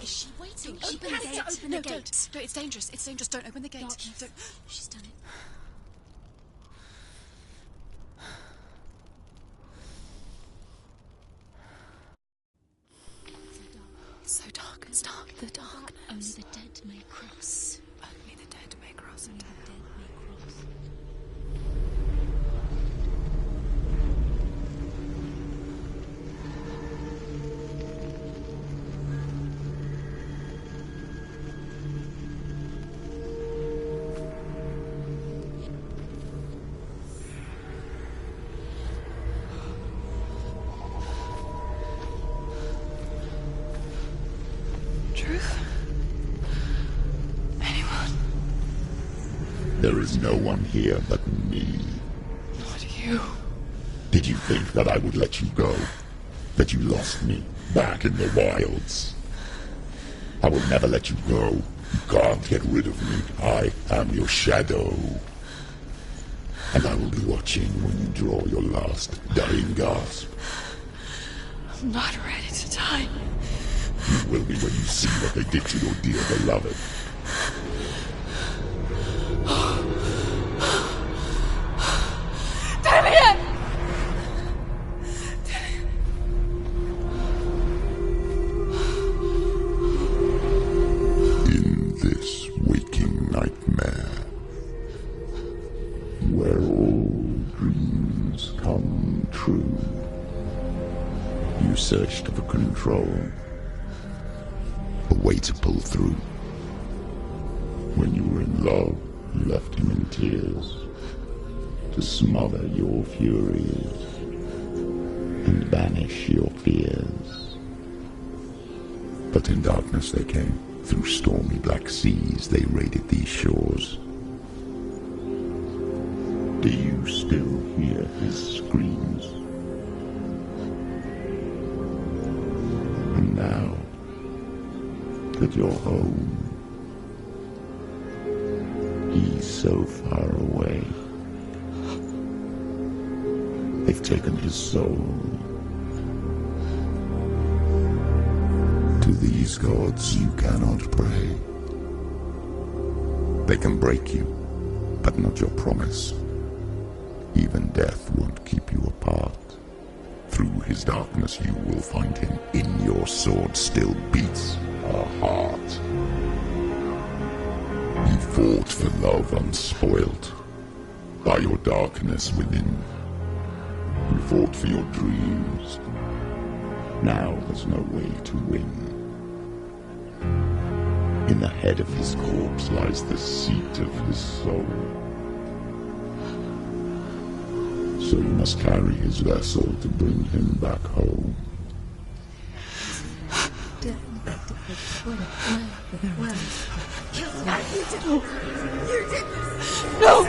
Is she waiting? Open the gate. Open the gate. No, it's dangerous. It's dangerous. Don't open the gate. Don't. She's done it. So dark. It's dark. The darkness. Only the dead may cross. Only the dead may cross. Only the dead may cross. There is no one here but me. Not you. Did you think that I would let you go? That you lost me back in the wilds? I will never let you go. You can't get rid of me. I am your shadow. And I will be watching when you draw your last dying gasp. I'm not ready to die. You will be when you see what they did to your dear beloved. In this waking nightmare, where all dreams come true, you searched for control, a way to pull through. When you were in love, you left him in tears, to smother your furies and banish your fears. But in darkness they came, through stormy black seas they raided these shores. Do you still hear his screams? And now that you're home, he's so far away. They've taken his soul. To these gods you cannot pray. They can break you, but not your promise. Even death won't keep you apart. Through his darkness you will find him. In your sword still beats a heart. You fought for love unspoilt by your darkness within. You fought for your dreams. Now there's no way to win. In the head of his corpse lies the seat of his soul. So you must carry his vessel to bring him back home. No!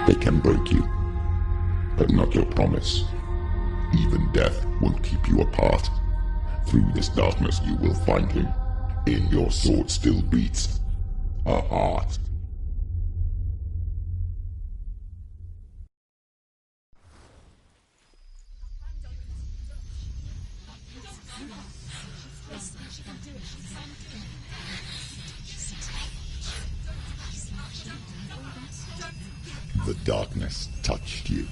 They can break you, but not your promise. Even death won't keep you apart. Through this darkness you will find him. In your sword still beats a heart. The darkness touched you.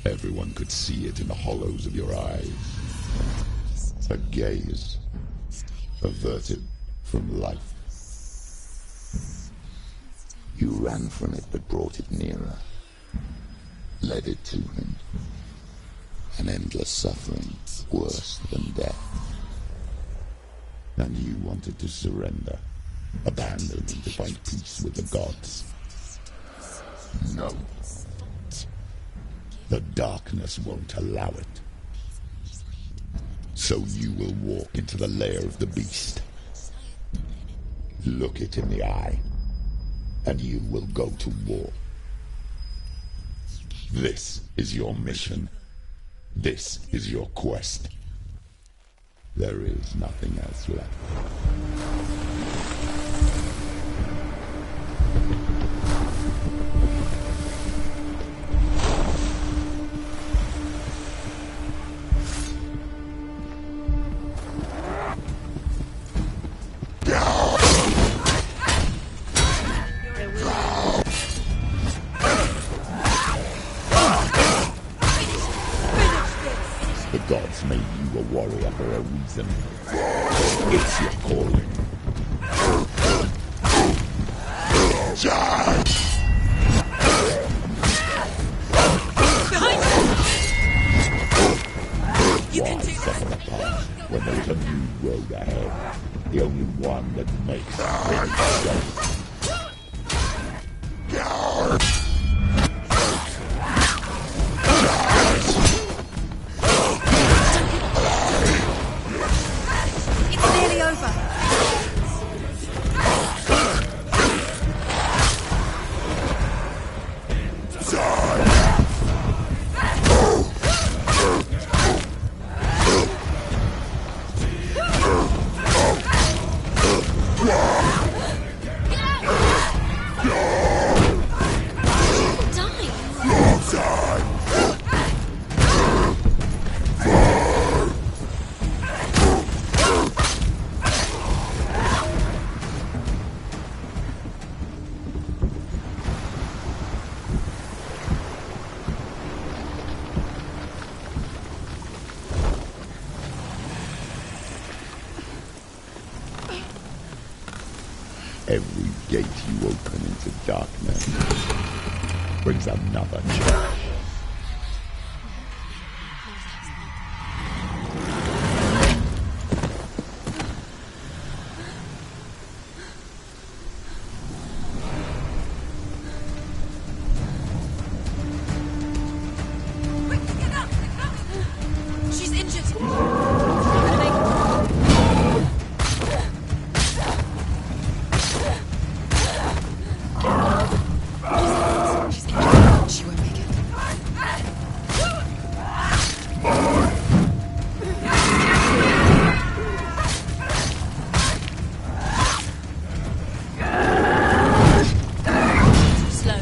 Everyone could see it in the hollows of your eyes. A gaze averted from life. You ran from it but brought it nearer, led it to him. An endless suffering worse than death. And you wanted to surrender, abandon and to find peace with the gods. No. The darkness won't allow it. So you will walk into the lair of the beast. Look it in the eye, and you will go to war. This is your mission. This is your quest. There is nothing else left. The gods made you a warrior for a reason. It's your calling. You can Why do suffer apart when there's a new road ahead? The only one that makes sense. It's nearly over. Every gate you open into darkness brings another challenge. Quick, get up! She's injured. She won't make it. Slow.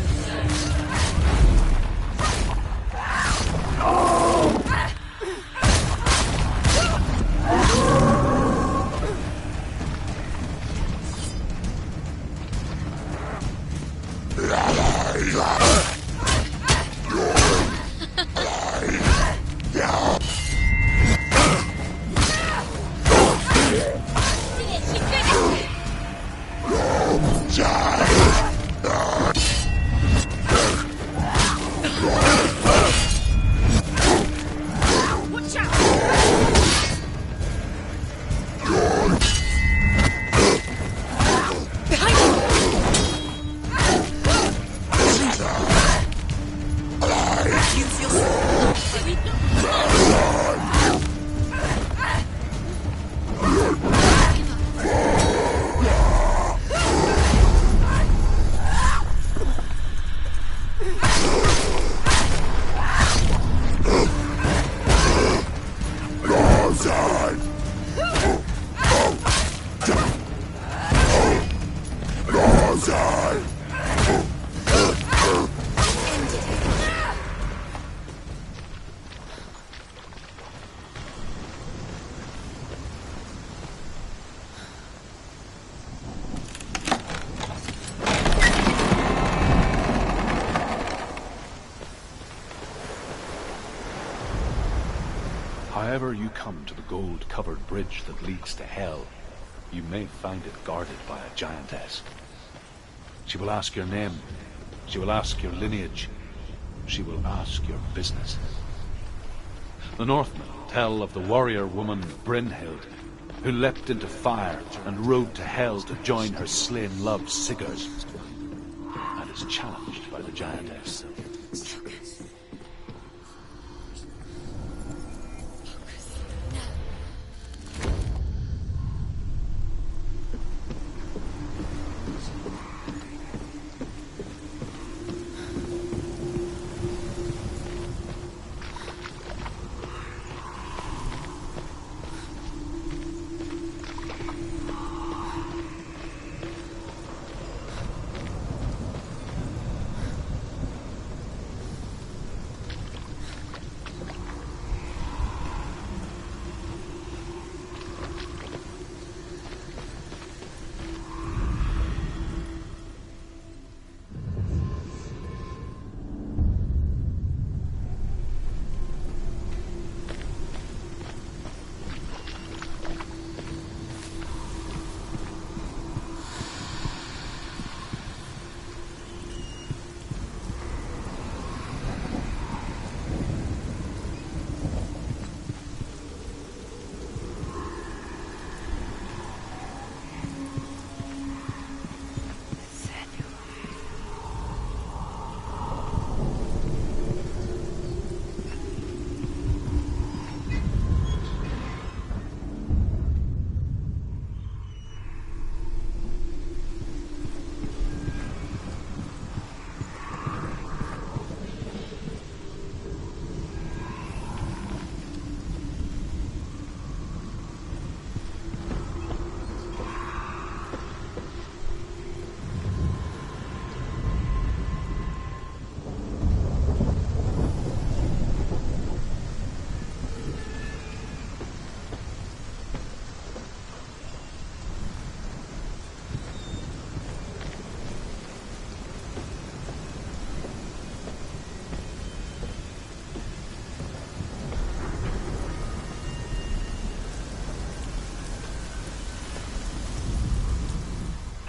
Watch out! Behind you! Use your However you come to the gold-covered bridge that leads to Hell, you may find it guarded by a giantess. She will ask your name. She will ask your lineage. She will ask your business. The Northmen tell of the warrior woman Brynhild, who leapt into fire and rode to Hell to join her slain love Sigurd, and is challenged by the giantess.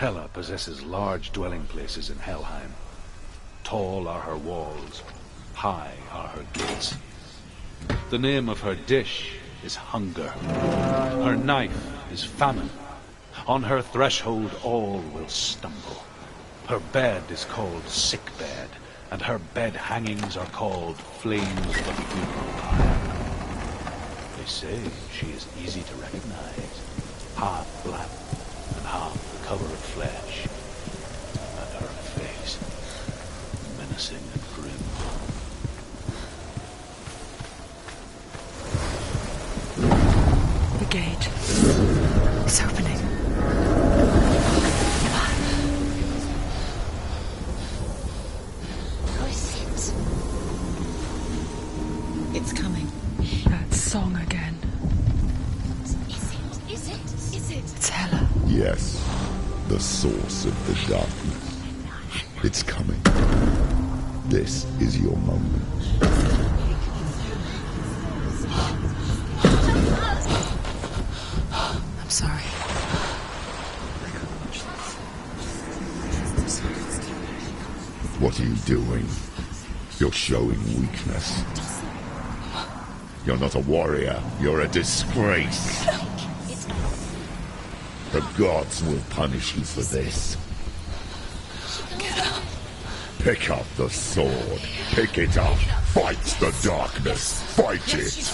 Hela possesses large dwelling places in Helheim. Tall are her walls, high are her gates. The name of her dish is hunger. Her knife is famine. On her threshold all will stumble. Her bed is called sick bed, and her bed hangings are called flames of the funeral pyre. They say she is easy to recognize, half black and half the color of flesh, and her face menacing and grim. The gate is opening. Who is it? It's coming. That song again. Is it? It's Hela. Yes, the source of the darkness. It's coming. This is your moment. I'm sorry. What are you doing? You're showing weakness. You're not a warrior. You're a disgrace. The gods will punish you for this. Pick up the sword. Pick it up. Fight the darkness. Fight it.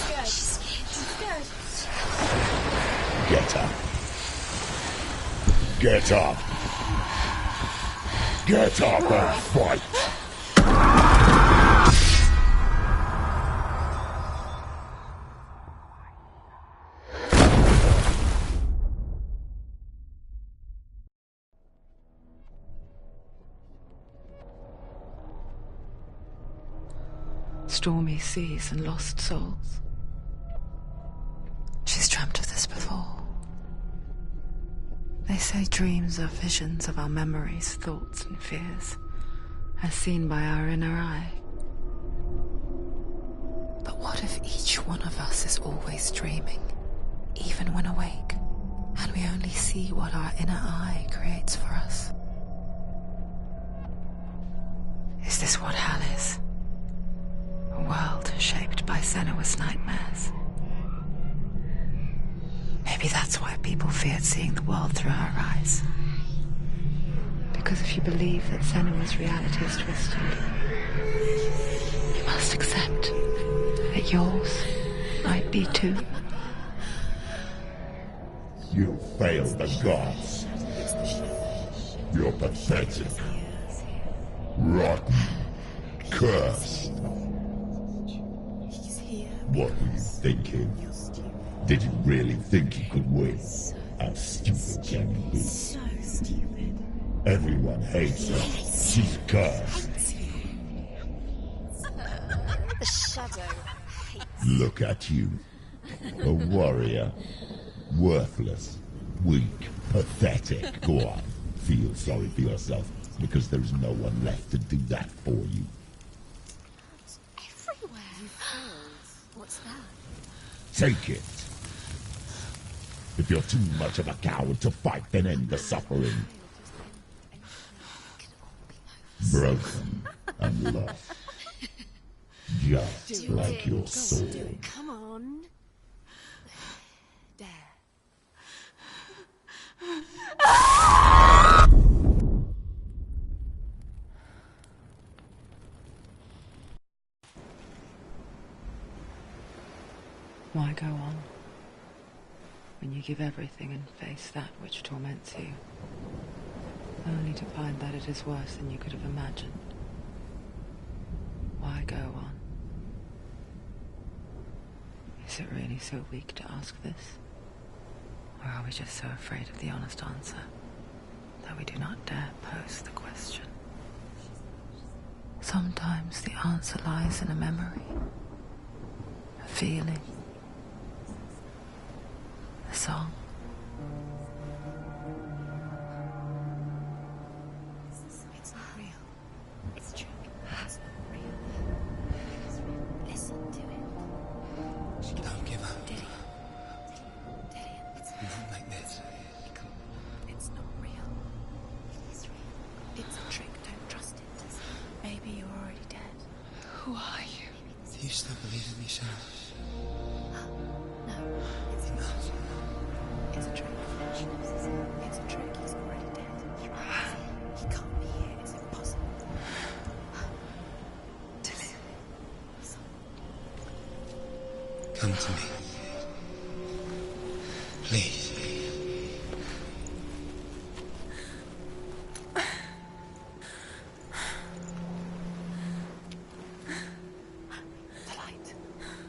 Get up. Get up. Get up and fight. Stormy seas and lost souls. She's dreamt of this before. They say dreams are visions of our memories, thoughts and fears, as seen by our inner eye. But what if each one of us is always dreaming, even when awake, and we only see what our inner eye creates for us? Is this what hell is? A world shaped by Senua's nightmares. Maybe that's why people feared seeing the world through her eyes. Because if you believe that Senua's reality is twisted, you must accept that yours might be too. You failed the gods. You're pathetic. Rotten. Cursed. What were you thinking? Did you really think you could win? How stupid can you be? So stupid. Everyone hates her. She's cursed. The shadow hates. Look at you. A warrior. Worthless. Weak. Pathetic. Go on. Feel sorry for yourself, because there is no one left to do that for you. Everywhere. What's that? Take it. If you're too much of a coward to fight, then end the suffering. Broken and lost. Just like your sword. Come on. There. Why go on when you give everything and face that which torments you, only to find that it is worse than you could have imagined? Why go on? Is it really so weak to ask this? Or are we just so afraid of the honest answer that we do not dare pose the question? Sometimes the answer lies in a memory, a feeling, a song. It's not real. It's true. It's not real. Listen to it. Don't give up. Did it? It's Not like this. not real. maybe you're already dead. Who are you? Do you still believe in me, Shadow? No, it's a It's a trick. It's a trick. He's already dead. He can't be here. It's impossible. Tilly. Come to me. Please. The light.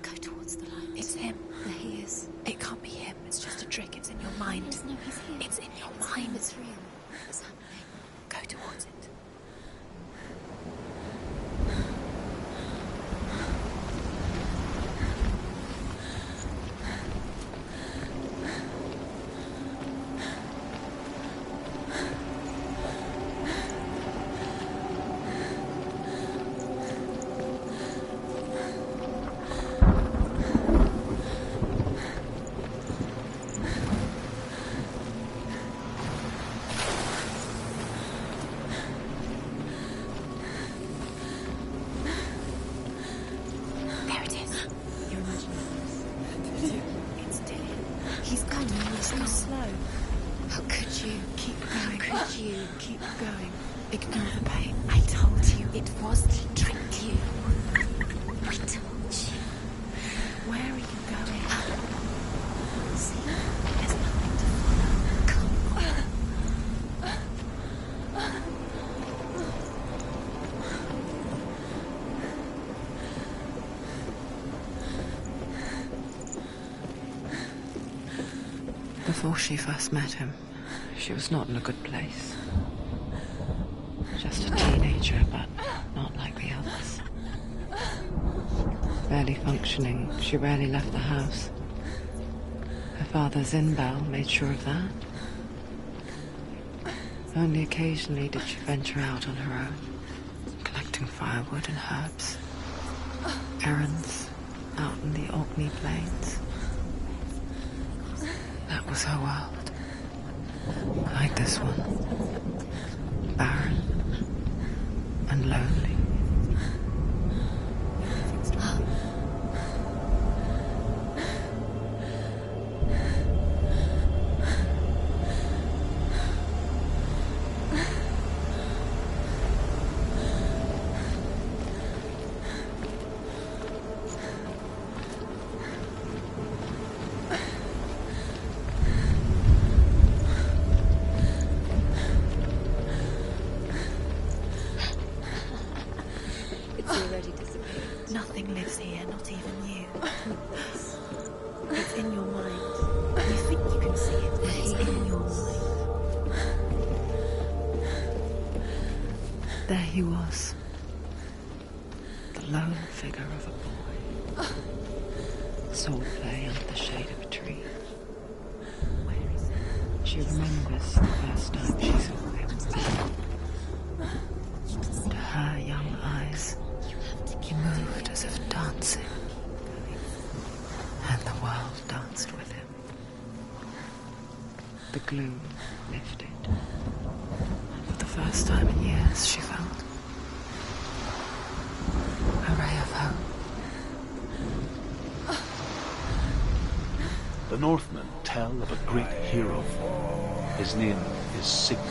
Go towards the light. It's him. There he is. It can't be him. It's just a trick. It's in your mind. No, he's here. It's in your mind. It's real. It's happening. Go towards it. There it is. You're imagining this. It's Dylan. He's coming. You're so slow. How could you? Keep going. How could you? Keep going. Ignore the pain. I told you it was to trick you. I told you. Where are you going? See? There's nothing to follow. Come on. Before she first met him, she was not in a good place. Just a teenager, but not like the others. Barely functioning, she rarely left the house. Her father's in-bell made sure of that. Only occasionally did she venture out on her own, collecting firewood and herbs. Errands out in the Orkney Plains. That was her world. Like this one. Barren and lonely. Nothing lives here, not even you. It's in your mind. You think you can see it, but it's in your mind. There he was. The lone figure of a boy. Swordplay under the shade of a tree. Where is it? She remembers the first time she saw him. To her young eyes, he moved as if dancing. And the world danced with him. The gloom lifted. For the first time in years, she felt a ray of hope. The Northmen tell of a great hero. His name is Sigmund.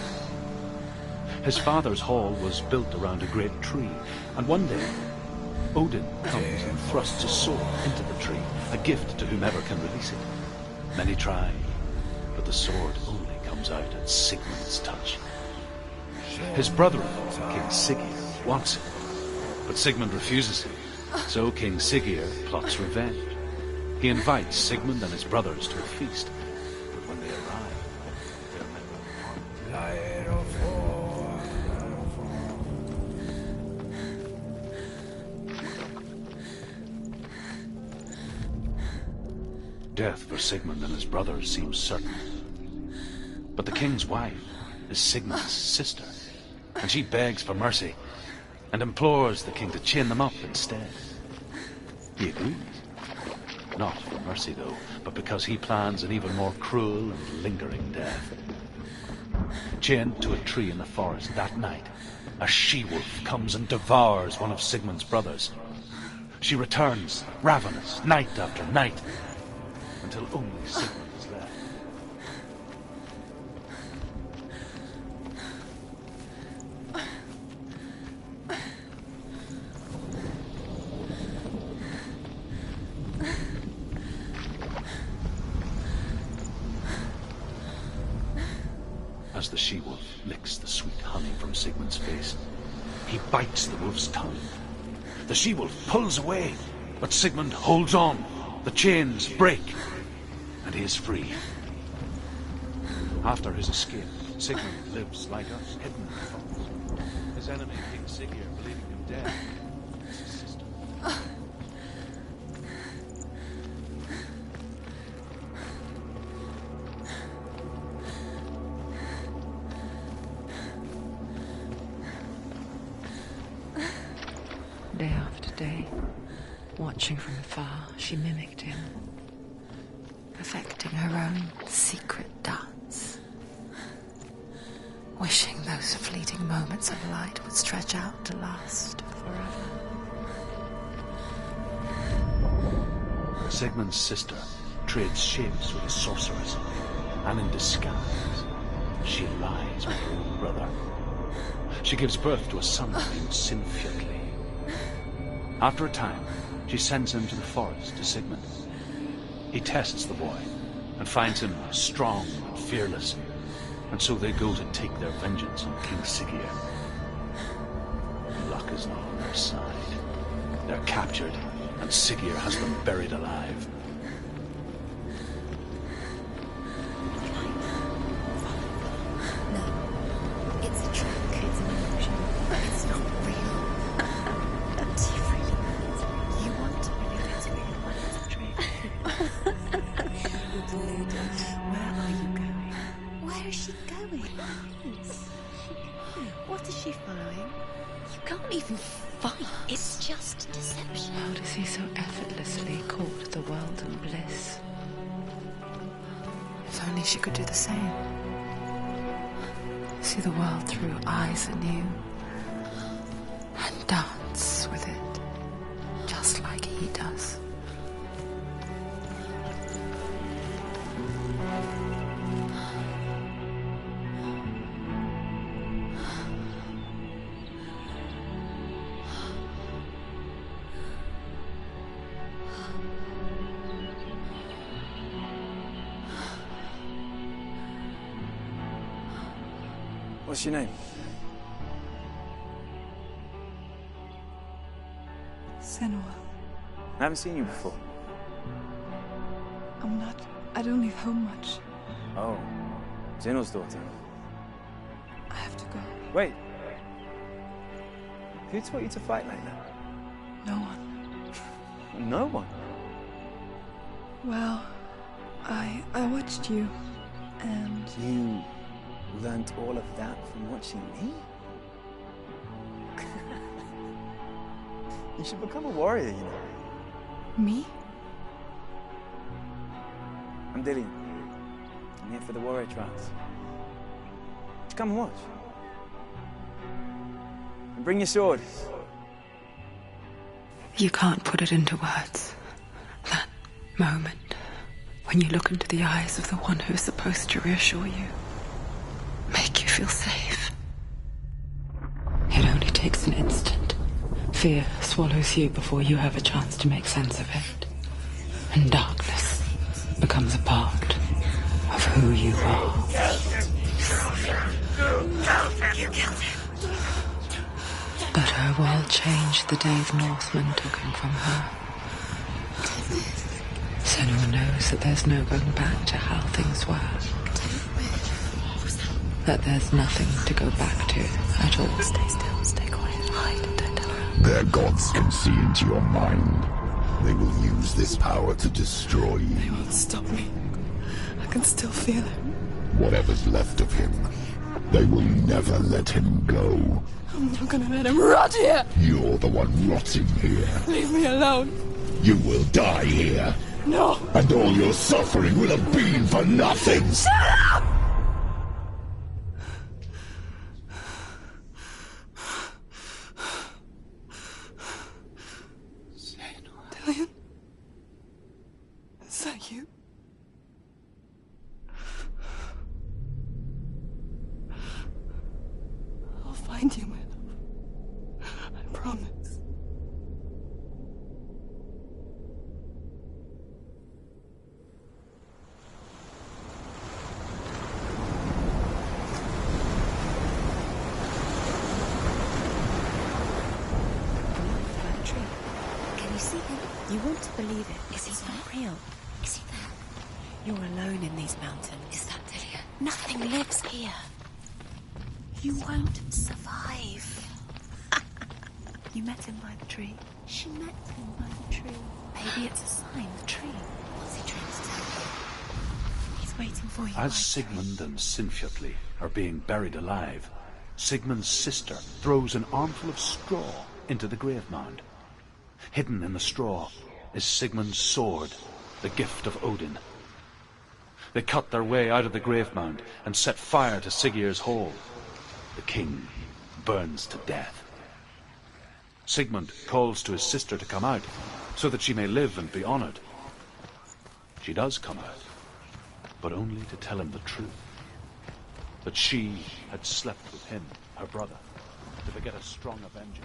His father's hall was built around a great tree, and one day Odin comes and thrusts a sword into the tree, a gift to whomever can release it. Many try, but the sword only comes out at Sigmund's touch. His brother-in-law, King Siggeir, wants it, but Sigmund refuses him, so King Siggeir plots revenge. He invites Sigmund and his brothers to a feast, but when they arrive, they're met with death for Sigmund and his brothers seems certain. But the king's wife is Sigmund's sister, and she begs for mercy and implores the king to chain them up instead. He agrees. Not for mercy, though, but because he plans an even more cruel and lingering death. Chained to a tree in the forest that night, a she-wolf comes and devours one of Sigmund's brothers. She returns, ravenous, night after night, until only Sigmund is left. As the she-wolf licks the sweet honey from Sigmund's face, he bites the wolf's tongue. The she-wolf pulls away, but Sigmund holds on. The chains break, and he is free. After his escape, Sigmund lives like us, hidden in the forest. His enemy, King Siggeir, believing him dead, is his sister. Day after day, watching from afar, she mimicked him, perfecting her own secret dance, wishing those fleeting moments of light would stretch out to last forever. Sigmund's sister trades shapes with a sorceress, and in disguise, she lies with her own brother. She gives birth to a son named Sinfjotli. After a time, she sends him to the forest to Sigmund. He tests the boy and finds him strong and fearless, and so they go to take their vengeance on King Siggeir. Luck is not on their side. They're captured, and Siggeir has them buried alive. No, it's a trick. It's an illusion. It's not real. Don't you really want? You want to believe it's real when it's a trick. Where are you going? Where is she going? What is she following? You can't even fight. It's just deception. How does he so effortlessly court the world and bliss? If only she could do the same. See the world through eyes anew, and dance with it, just like he does. What's your name? Senua. I haven't seen you before. I don't leave home much. Oh, Zenua's daughter. I have to go. Wait. Who taught you to fight like that? No one. No one. Well, I watched you, and You learned all of that from watching me? You should become a warrior, you know. me? I'm Dillian. I'm here for the warrior trials. Just come and watch. And bring your sword. You can't put it into words. That moment when you look into the eyes of the one who's supposed to reassure you, make you feel safe. It only takes an instant. Fear swallows you before you have a chance to make sense of it. And darkness becomes a part of who you are. You killed him. But her world changed the day the Northmen took him from her. Senua knows that there's no going back to how things were. That there's nothing to go back to at all. Stay still, stay quiet, hide, don't tell her. Their gods can see into your mind. They will use this power to destroy you. They won't stop me. I can still feel it. Whatever's left of him, they will never let him go. I'm not gonna let him rot here. You're the one rotting here. Leave me alone. You will die here. No. And all your suffering will have been for nothing. Shut up! Lion? Is that you? I'll find you, my love. I promise. You want to believe it. Is he not real? Is he there? You're alone in these mountains. Is that Delia? Nothing lives here. You won't survive. You met him by the tree. She met him by the tree. Maybe it's a sign, the tree. What's he trying to tell you? He's waiting for you. As Sigmund and Sinfjotli are being buried alive, Sigmund's sister throws an armful of straw into the grave mound. Hidden in the straw is Sigmund's sword, the gift of Odin. They cut their way out of the grave mound and set fire to Siggeir's hole. The king burns to death. Sigmund calls to his sister to come out, so that she may live and be honored. She does come out, but only to tell him the truth. That she had slept with him, her brother, to beget a strong avenger.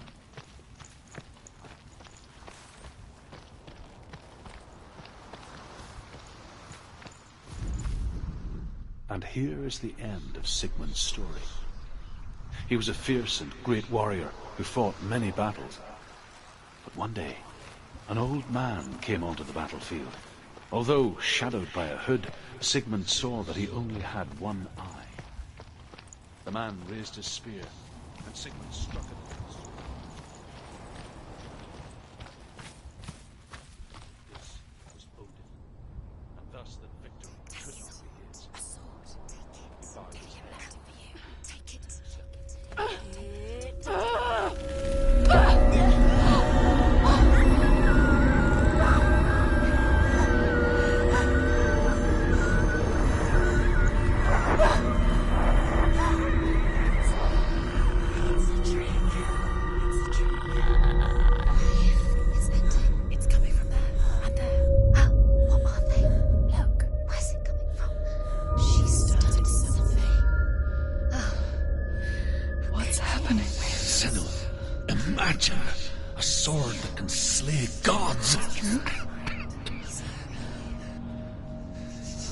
And here is the end of Sigmund's story. He was a fierce and great warrior who fought many battles. But one day, an old man came onto the battlefield. Although shadowed by a hood, Sigmund saw that he only had one eye. The man raised his spear, and Sigmund struck it. This was Odin, and thus the victory could not be his. A sword. Take it. Bard Take was it dead. left for you. Take it. It's coming from there and there. Oh, what are they? Look, where's it coming from? She started something. What's happening? Senua, imagine a sword that can slay gods.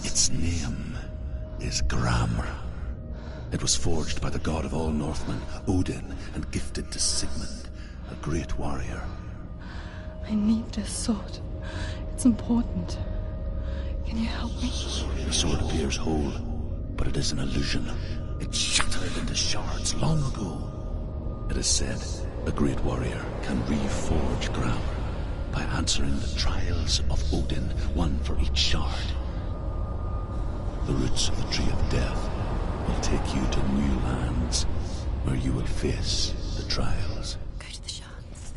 Its name is Gramr. It was forged by the god of all Northmen, Odin, and gifted to Sigmund, a great warrior. I need this sword. It's important. Can you help me? The sword appears whole, but it is an illusion. It shattered into shards long ago. It is said a great warrior can reforge Gramr by answering the trials of Odin, one for each shard. The roots of the Tree of Death will take you to new lands where you will face the trials. Go to the shard.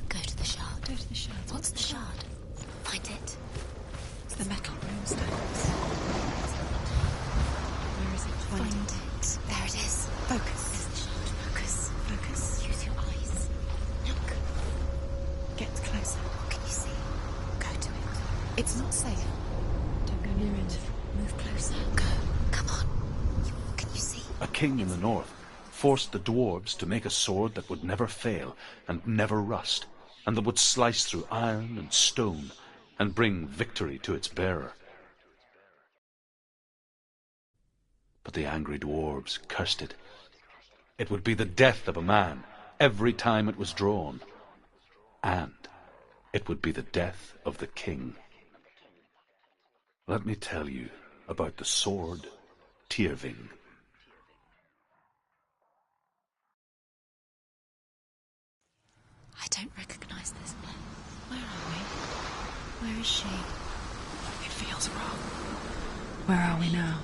Go to the shard. Go to the shard. What's the shard? Find it. It's the metal runestones. Where is it? Find it. There it is. Focus. There's the shard. Focus. Focus. Use your eyes. Look. Get closer. What can you see? Go to it. It's not safe. Don't go near it. Move closer. Go. Come on. What can you see? A king in the north forced the dwarves to make a sword that would never fail and never rust, and that would slice through iron and stone and bring victory to its bearer. But the angry dwarves cursed it. It would be the death of a man every time it was drawn, and it would be the death of the king. Let me tell you about the sword Tyrving. I don't recognize this place. Where are we? Where is she? It feels wrong. Where are we now?